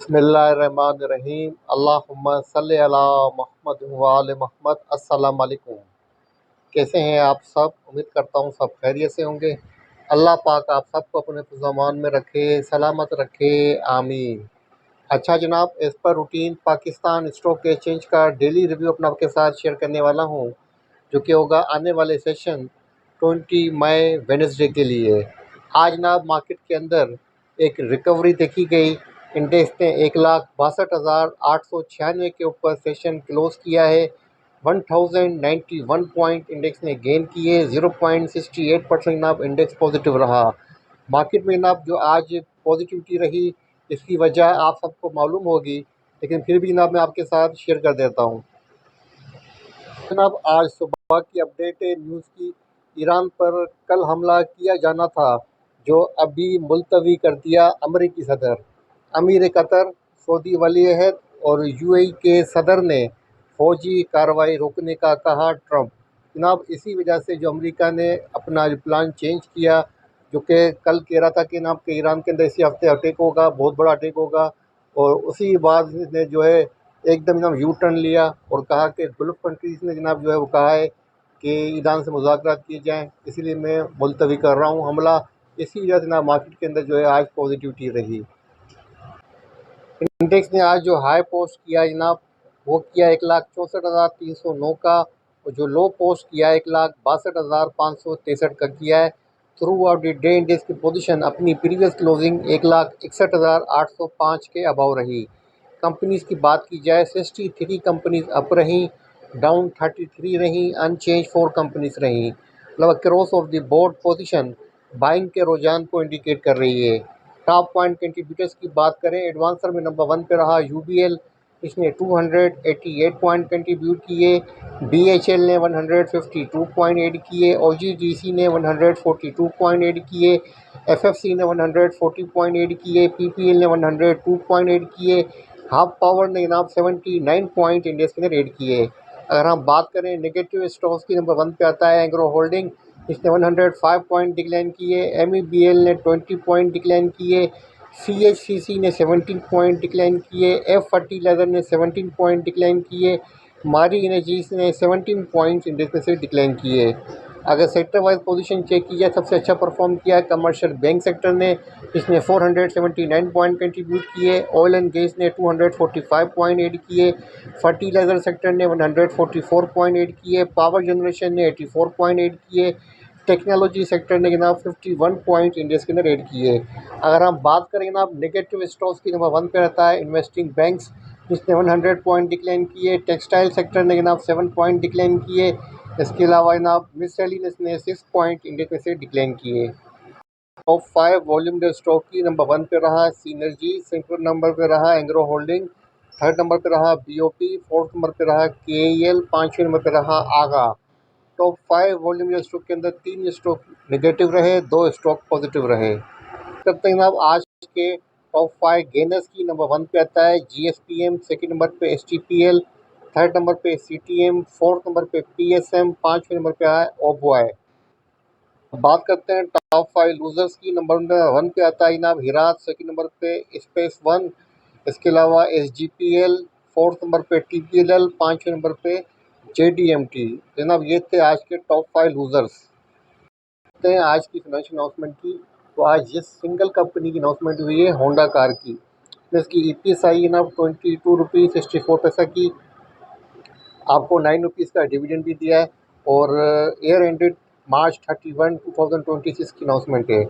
बिस्मिल्लाहिर्रहमानिर्रहीम अल्लाहुम्मा सल्लि अला मुहम्मद व आले मुहम्मद। अस्सलाम वालेकुम। कैसे हैं आप सब? उम्मीद करता हूँ सब खैरियत से होंगे। अल्लाह पाक आप सबको अपने ज़मान में रखे, सलामत रखे, आमीन। अच्छा जनाब, इस पर रूटीन पाकिस्तान स्टॉक एक्सचेंज का डेली रिव्यू अपना आपके साथ शेयर करने वाला हूँ, जो कि होगा आने वाले सेशन 20 मई वेडनेसडे के लिए। आज जनाब मार्केट के अंदर एक रिकवरी देखी गई। इंडेक्स ने 1,62,896 के ऊपर सेशन क्लोज किया है। 1091 पॉइंट इंडेक्स ने गेन किए। 0.68% जनाब इंडेक्स पॉजिटिव रहा। मार्केट में जनाब जो आज पॉजिटिविटी रही, इसकी वजह आप सबको मालूम होगी, लेकिन फिर भी जनाब मैं आपके साथ शेयर कर देता हूँ। जनाब आज सुबह की अपडेट है न्यूज़ की। ईरान पर कल हमला किया जाना था, जो अभी मुलतवी कर दिया अमरीकी सदर। अमीर कतर, सऊदी वली-ए-अहद और यूएई के सदर ने फ़ौजी कार्रवाई रोकने का कहा ट्रंप। जनाब इसी वजह से जो अमेरिका ने अपना प्लान चेंज किया, जो कि कल कह रहा था कि जनाब कि ईरान के अंदर इसी हफ्ते अटैक होगा, बहुत बड़ा अटैक होगा, और उसी बाद ने जो है एकदम जनाब यू टर्न लिया और कहा कि गल्फ़ कंट्रीज़ ने जनाब जो है वो कहा है कि ईरान से मुज़ाकरात किए जाएँ, इसीलिए मैं मुलतवी कर रहा हूँ हमला। इसी वजह से जनाब मार्केट के अंदर जो है आज पॉजिटिविटी रही। इंडेक्स ने आज जो हाई पोस्ट किया जनाब, वो किया 1,64,309 का, और जो लो पोस्ट किया 1,62,563 का किया है। Through out the day index की पोजीशन अपनी प्रीवियस क्लोजिंग 1,61,805 के अबव रही। कंपनीज़ की बात की जाए, 63 कंपनीज़ अप रहीं, डाउन 33 रहीं, अनचेंज 4 कंपनीज़ रहीं। मतलब across of the board position buying के रुझान को इंडिकेट कर रही है। टॉप पॉइंट कंट्रीब्यूटर्स की बात करें, एडवांसर में नंबर 1 पे रहा यूबीएल, इसने 288 पॉइंट कंट्रीब्यूट किए। बीएचएल ने 152 पॉइंट ऐड किए। ओजीडीसी ने 142 पॉइंट ऐड किए। एफएफसी ने 140 पॉइंट ऐड किए। पीपीएल ने 102 पॉइंट ऐड किए। हाफ पावर ने जनाब 79 पॉइंट इंडेक्स के अंदर ऐड किए। अगर हम बात करें नेगेटिव स्टॉक्स की, नंबर 1 पे आता है एग्रो होल्डिंग, इसने 105 पॉइंट डिक्लाइन किए। एमईबीएल ने 20 पॉइंट डिक्लाइन किए। सीएचसीसी ने 17 पॉइंट डिक्लाइन किए। एफ फर्टिलाइज़र ने 17 पॉइंट डिक्लाइन किए। मारी एनर्जीज ने 17 पॉइंट्स इंडेक्स में से डिक्लाइन किए। अगर सेक्टर वाइज पोजीशन चेक की जाए, सबसे अच्छा परफॉर्म किया है कमर्शियल बैंक सेक्टर ने, इसने 479 पॉइंट कंट्रीब्यूट किए। ऑयल एंड गैस ने 245 पॉइंट ऐड किए। फर्टिलाइज़र सेक्टर ने 144 पॉइंट ऐड किए। पावर जनरेशन ने 84 पॉइंट ऐड किए। टेक्नोलॉजी सेक्टर ने जनाब 51 पॉइंट इंडेक्स के अंदर ऐड किए। अगर हम बात करें जनाब नेगेटिव स्टॉक्स की, नंबर 1 पे रहता है इन्वेस्टिंग बैंक्स, जिसने 100 पॉइंट डिक्लाइन किए। टेक्सटाइल सेक्टर ने जनाब 7 पॉइंट डिक्लाइन किए। इसके अलावा जनाब मिससेलिनियस ने 6 पॉइंट इंडेक्स में से डिक्लाइन किए। टॉप 5 वॉल्यूम डे स्टॉक की, नंबर 1 पे रहा सीनर्जी, सेकंड नंबर पे रहा एंग्रो होल्डिंग, थर्ड नंबर पे रहा बीओपी, फोर्थ नंबर पे रहा केईएल, पाँचवें नंबर पे रहा आगा। टॉप 5 वॉल्यूम डे स्टॉक के अंदर 3 स्टॉक नेगेटिव रहे, 2 स्टॉक पॉजिटिव रहे। करते हैं जनाब आज के टॉप 5 गेनर्स की। नंबर 1 पे आता है जीएसपीएम, सेकंड नंबर पे एसटीपीएल, थर्ड नंबर पे सीटीएम, फोर्थ नंबर पे पीएसएम, पाँचवें नंबर पे आया ओबॉय। बात करते हैं टॉप 5 लूजर्स की। नंबर 1 पे आता है जनाब हिरात, सेकंड नंबर पे स्पेस वन, इसके अलावा एसजीपीएल, फोर्थ नंबर पे टीपीएल, पाँचवें नंबर पे जेडीएमटी। जनाब ये थे आज के टॉप 5 लूजर्स। हैं आज की फाइनेंशियल अनाउंसमेंट की, तो आज जिस सिंगल कंपनी की अनाउंसमेंट हुई है होंडा कार की, इसकी ईपीएस आई है ना 22 रुपीज़ 64 पैसा की। आपको 9 रुपीज़ का डिविडेंड भी दिया है, और ईयर एंडेड मार्च 31, 2026 की अनाउंसमेंट है।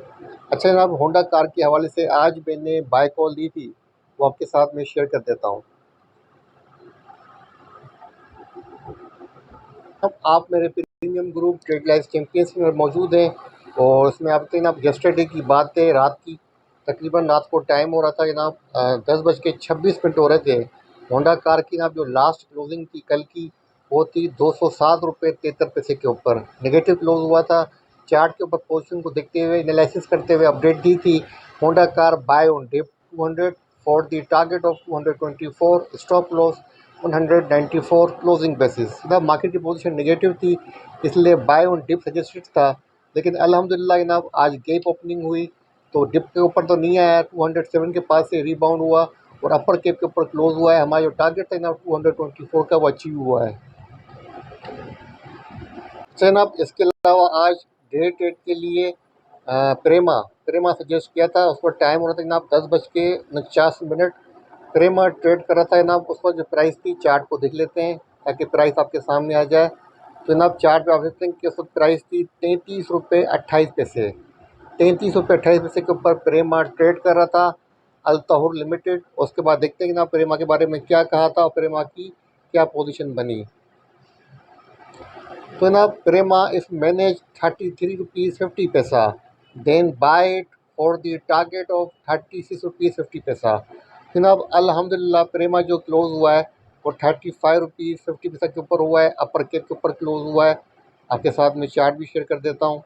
अच्छा जनाब, होंडा कार के हवाले से आज मैंने बाय कॉल दी थी, वो आपके साथ में शेयर कर देता हूँ। अब आप मेरे premium group trade life champions में मौजूद हैं, और उसमें आपके जनाब यस्टरडे की बात है, रात की तकरीबन रात को टाइम हो रहा था जनाब 10:26 हो रहे थे। होंडा कार की जनाब जो लास्ट क्लोजिंग थी कल की, वो थी 207 रुपये 73 पैसे के ऊपर। नेगेटिव क्लोज हुआ था। चार्ट के ऊपर पोजीशन को देखते हुए, एनालिसिस करते हुए अपडेट दी थी। Honda car buy on dip 200 for the target of 224, stop loss 194 closing basis. जनाब मार्केट की पोजीशन नेगेटिव थी, इसलिए बाय ऑन डिप सजेस्टेड था, लेकिन अल्हम्दुलिल्लाह जनाब आज गैप ओपनिंग हुई, तो डिप के ऊपर तो नहीं आया, 207 के पास से रीबाउंड हुआ और अपर कैप के ऊपर क्लोज हुआ है। हमारा जो टारगेट था जनाब 224 का वो अचीव हुआ है। जनाब इसके अलावा आज डे ट्रेड के लिए प्रेमा प्रेमा सजेस्ट किया था, उस पर टाइम हो रहा था जनाब 10:49। प्रेमा ट्रेड कर रहा था जनाब, उस पर जो प्राइस थी चार्ट को देख लेते हैं ताकि प्राइस आपके सामने आ जाए। तो जनाब चार्ट पे आप देखते हैं कि उस वक्त प्राइस थी 33 रुपये 28 पैसे। 33 रुपये 28 पैसे के ऊपर प्रेमा ट्रेड कर रहा था अल्ताहुर लिमिटेड। उसके बाद देखते हैं कि जनाब प्रेमा के बारे में क्या कहा था और प्रेमा की क्या पोजीशन बनी। तो जनाब प्रेमा if manage 33 rupees 50 paisa, then buy it for the target of 36 rupees 50 paisa. जनाब अल्हम्दुलिल्लाह प्रेमा जो क्लोज हुआ है वो 35 रुपीज़ 50 पैसा के ऊपर हुआ है, अपर कैप के ऊपर क्लोज हुआ है। आपके साथ में चार्ट भी शेयर कर देता हूँ।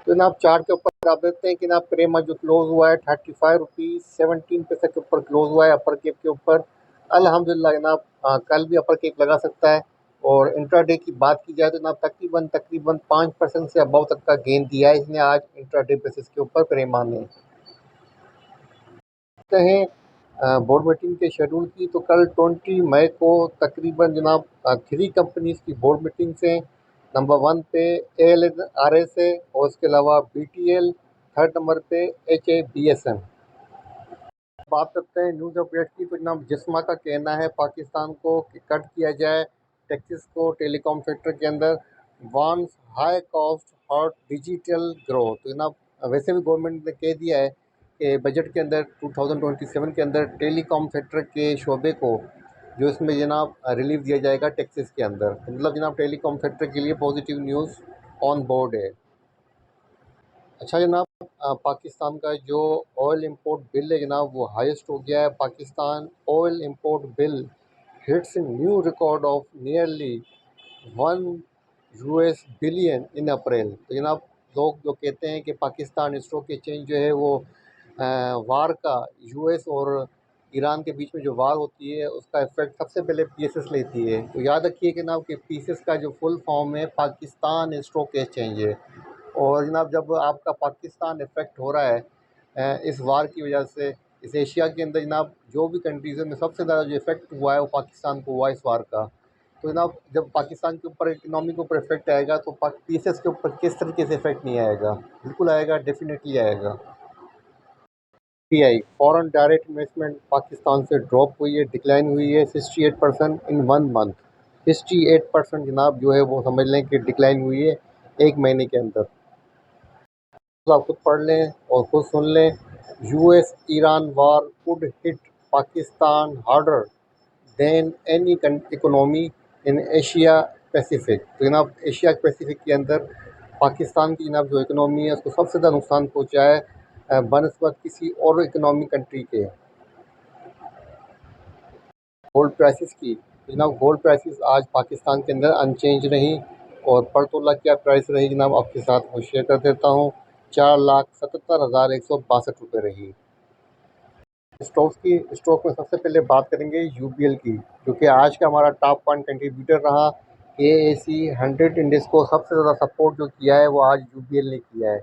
तो जनाब चार्ट के ऊपर आप देखते हैं कि जनाब प्रेमा जो क्लोज हुआ है 35 रुपीज़ 17 पैसा के ऊपर क्लोज हुआ है अपर केप के ऊपर। अल्हम्दुलिल्लाह जनाब कल भी अपर केप लगा सकता है। और इंट्राडे की बात की जाए तो जनाब तकरीबन 5% से अबव तक का गेन दिया है इसने आज इंट्राडे बेसिस के ऊपर प्रेमा ने। देखते हैं बोर्ड मीटिंग के शेड्यूल की, तो कल 20 मई को तकरीबन जनाब 3 कंपनीज़ की बोर्ड मीटिंग्स हैं। नंबर 1 पे ALNRS है और उसके अलावा BTL, थर्ड नंबर पे HABSM। बात करते हैं न्यूज़ अपडेट की, तो जनाब जिस्मा का कहना है पाकिस्तान को कि कट किया जाए टैक्सेस को टेलीकॉम सेक्टर के अंदर, warns high cost hurt digital growth. तो जनाब वैसे भी गवर्नमेंट ने कह दिया है कि बजट के अंदर 2027 के अंदर टेलीकॉम सेक्टर के शोबे को जो इसमें जनाब रिलीफ दिया जाएगा टैक्सेस के अंदर। तो मतलब जनाब टेलीकॉम सेक्टर के लिए पॉजिटिव न्यूज़ ऑन बोर्ड है। अच्छा जनाब पाकिस्तान का जो ऑयल इंपोर्ट बिल है जनाब वो हाईएस्ट हो गया है। Pakistan oil import bill hits new record of nearly 1 US billion in April. तो जनाब लोग जो कहते हैं कि पाकिस्तान स्टॉक एक्सचेंज जो है वो वार का यूएस और ईरान के बीच में जो वार होती है उसका इफेक्ट सबसे पहले पीएसएस लेती है। तो याद रखिए कि जनाब कि पीएसएस का जो फुल फॉर्म है पाकिस्तान स्टॉक एक्सचेंज है। और जनाब जब आपका पाकिस्तान इफ़ेक्ट हो रहा है इस वार की वजह से, इस एशिया के अंदर जनाब जो भी कंट्रीज़ में सबसे ज़्यादा जो इफ़ेक्ट हुआ है वो पाकिस्तान को हुआ है इस वार का। तो जनाब जब पाकिस्तान के ऊपर इकनॉमी के ऊपर इफ़ेक्ट आएगा तो पीसेस के ऊपर किस तरीके से इफ़ेक्ट नहीं आएगा, बिल्कुल आएगा, डेफिनेटली आएगा। FDI foreign direct investment Pakistan से ड्रॉप हुई है, डिक्लाइन हुई है 68% इन 1 मंथ। 68% जनाब जो है वो समझ लें कि डिक्लाइन हुई है एक महीने के अंदर। तो आप खुद पढ़ लें और खुद सुन लें। US Iran war could hit Pakistan harder than any economy in Asia Pacific. तो जनाब एशिया पैसिफिक के अंदर पाकिस्तान की जनाब जो इकोनॉमी है उसको सबसे ज़्यादा नुकसान पहुँचा है बनस्बत किसी और इकोनॉमिक कंट्री के। गोल्ड प्राइसेस की, तो जनाब गोल्ड प्राइसेस आज पाकिस्तान के अंदर अनचेंज रही और पर तोला क्या प्राइस रही जनाब आपके साथ वो शेयर कर देता हूँ। 4,77,162 रही। स्टॉक में सबसे पहले बात करेंगे यूबीएल की, जो कि आज का हमारा टॉप 1 कंट्रीब्यूटर रहा। AAC 100 इंडेक्स को सबसे ज़्यादा सपोर्ट जो किया है वो आज यूबीएल ने किया है।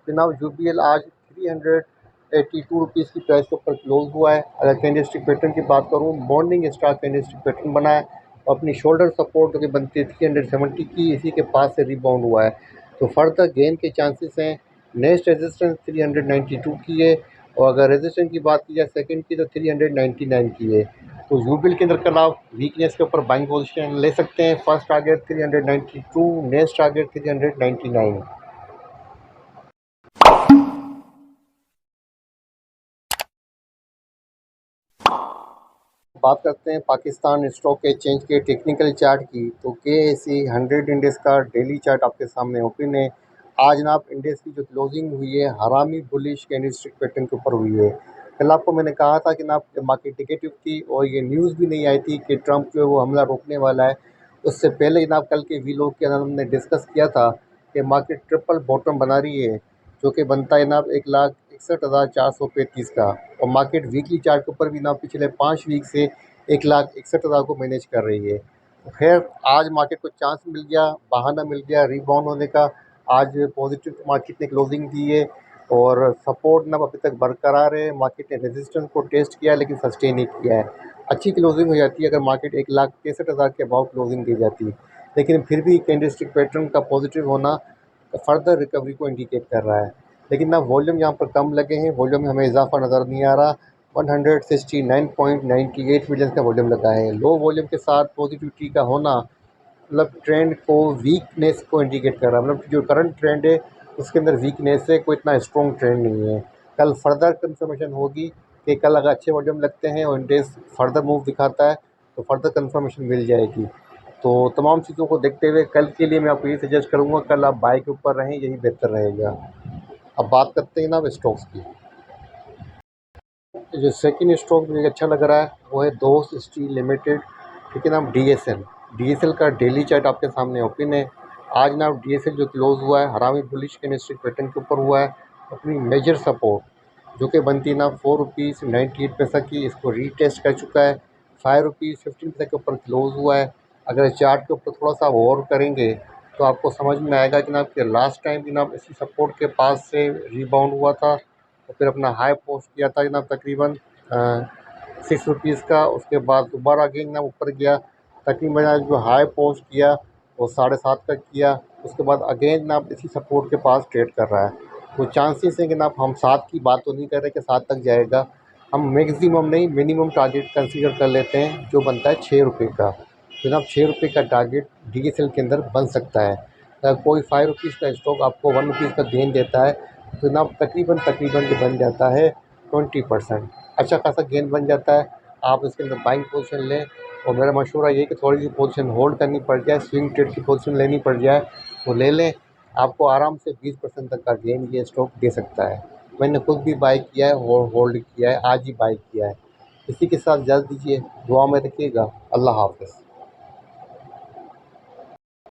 जनाब यूबीएल आज 382 रुपीज़ की प्राइस के ऊपर क्लोज हुआ है। अगर कैंडलस्टिक पैटर्न की बात करूँ, मॉर्निंग स्टार कैंडलस्टिक पैटर्न बना है और अपनी शोल्डर सपोर्ट जो कि बनती है 370 की, इसी के पास से रिबाउंड हुआ है। तो फर्दर गेन के चांसेस हैं। नेक्स्ट रेजिस्टेंस 392 की है और अगर रेजिस्टेंस की बात की जाए सेकंड की तो 399 की है। तो यूबिल के अंदर कल आप वीकनेस के ऊपर बाइंग पोजीशन ले सकते हैं। First target 392, next target 399। बात करते हैं पाकिस्तान स्टॉक एक्सचेंज के टेक्निकल चार्ट की, तो KSE 100 इंडेक्स का डेली चार्ट आपके सामने ओपन है। आज जनाब इंडेक्स की जो क्लोजिंग हुई है हरामी बुलिश कैंडलस्टिक पैटर्न के ऊपर हुई है। कल आपको मैंने कहा था कि जनाब मार्केट नेगेटिव थी और ये न्यूज़ भी नहीं आई थी कि ट्रंप जो है वो हमला रोकने वाला है। उससे पहले जनाब कल के वीलॉग के अंदर हमने डिस्कस किया था कि मार्केट ट्रिपल बॉटम बना रही है, जो कि बनता है जनाब 1,61,435 का। और मार्केट वीकली चार्ट के ऊपर भी जनाब पिछले 5 वीक से 1,61,000 को मैनेज कर रही है। तो खैर आज मार्केट को चांस मिल गया, बहाना मिल गया रीबाउंड होने का। आज पॉजिटिव मार्केट ने क्लोजिंग दी है और सपोर्ट ना अभी तक बरकरार है। मार्केट ने रेजिस्टेंस को टेस्ट किया है लेकिन सस्टेन नहीं किया है। अच्छी क्लोजिंग हो जाती है अगर मार्केट 1,63,000 के अबाउ क्लोजिंग दी जाती है, लेकिन फिर भी कैंडलस्टिक पैटर्न का पॉजिटिव होना फर्दर रिकवरी को इंडिकेट कर रहा है। लेकिन ना वॉल्यूम यहाँ पर कम लगे हैं, वॉल्यूम में हमें इजाफा नज़र नहीं आ रहा। 169.98 मिलियन का वॉल्यूम लगा है। लो वॉल्यूम के साथ पॉजिटिविटी का होना मतलब ट्रेंड को वीकनेस को इंडिकेट कर रहा है। मतलब जो करंट ट्रेंड है उसके अंदर वीकनेस है, कोई इतना स्ट्रॉन्ग ट्रेंड नहीं है। कल फर्दर कंफर्मेशन होगी कि कल अगर अच्छे वॉल्यूम लगते हैं और इंडेक्स फर्दर मूव दिखाता है तो फर्दर कंफर्मेशन मिल जाएगी। तो तमाम चीज़ों को देखते हुए कल के लिए मैं आपको ये सजेस्ट करूँगा कल आप बाय के ऊपर रहें, यही बेहतर रहेगा। अब बात करते हैं ना स्टॉक्स की। जो सेकंड स्टॉक मुझे अच्छा लग रहा है वो है दोस्त स्टील लिमिटेड, ठीक है ना। डीएसएल, डीएसएल का डेली चार्ट आपके सामने ओपन है। आज ना डीएसएल जो क्लोज हुआ है हरामी बुलिश कैंडलस्टिक पैटर्न के ऊपर हुआ है। अपनी मेजर सपोर्ट जो कि बनती ना ₹4.98 की, इसको रीटेस्ट कर चुका है। ₹5.15 के ऊपर क्लोज हुआ है। अगर चार्ट के ऊपर थोड़ा सा और करेंगे तो आपको समझ में आएगा कि ना आपके लास्ट टाइम भी ना इसी सपोर्ट के पास से रिबाउंड हुआ था और फिर अपना हाई पोस्ट किया था ना तकरीबन ₹6 का। उसके बाद दोबारा अगेन ना ऊपर गया, तकरीबन आज जो हाई पोस्ट किया वो 7.5 का किया। उसके बाद अगेन ना इसी सपोर्ट के पास ट्रेड कर रहा है। तो चांसेस हैं कि ना हम 7 की बात तो नहीं कर रहे कि 7 तक जाएगा, हम मैक्सिमम नहीं मिनिमम टारगेट कंसीडर कर लेते हैं जो बनता है ₹6 का। तो जनाब ₹6 का टारगेट डीएसएल के अंदर बन सकता है। अगर कोई ₹5 का स्टॉक आपको ₹1 का गेन देता है तो जनाब तकरीबन तकरीबन ये बन जाता है 20%। अच्छा खासा गेन बन जाता है। आप इसके अंदर बाइंग पोजीशन लें और मेरा मशवरा ये है कि थोड़ी सी पोजीशन होल्ड करनी पड़ जाए, स्विंग ट्रेड की पोजीशन लेनी पड़ जाए तो ले लें। आपको आराम से 20% तक का गेन ये स्टॉक दे सकता है। मैंने खुद भी बाय किया है और होल्ड किया है, आज ही बाय किया है। इसी के साथ इजाज़त दीजिए, दुआ में रखिएगा। अल्लाह हाफ़िज़।